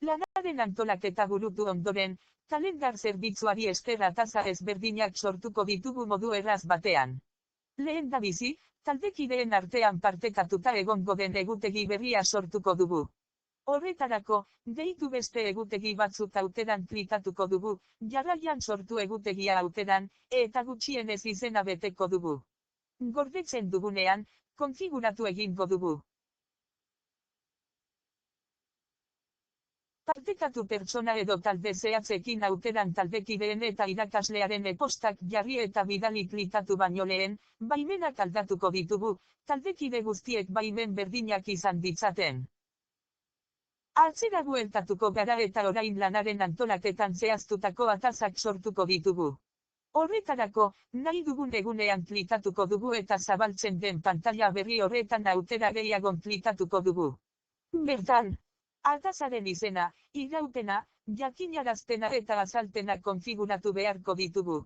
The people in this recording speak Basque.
Lanaren antolaketa burutu ondoren, kalendar zerbitzuari esker ataza ezberdinak sortuko ditugu modu erraz batean. Lehendabizi, taldekideen artean partekatuta egongo den egutegi berria sortuko dugu. Horretarako, deitu beste egutegi batzuk auteran klikatuko dugu, jarraian sortu egutegia auteran, eta gutxienez izena beteko dugu. Gordetzen dugunean, konfiguratu egingo dugu. Partekatu pertsona edo talde zehatzekin auteran taldekideen eta irakaslearen e-postak jarri eta bidali klikatu baino lehen, baimenak aldatuko ditugu, taldekide guztiek baimen berdinak izan ditzaten. Atzera bueltatuko gara eta orain lanaren antolaketan zehaztutako atazak sortuko ditugu. Horretarako, nahi dugun egunean klikatuko dugu eta zabaltzen den pantaila berri horretan autera gehiagon klikatuko dugu. Bertan, atazaren izena, iraupena, jakinarazpena eta azalpena konfiguratu beharko ditugu.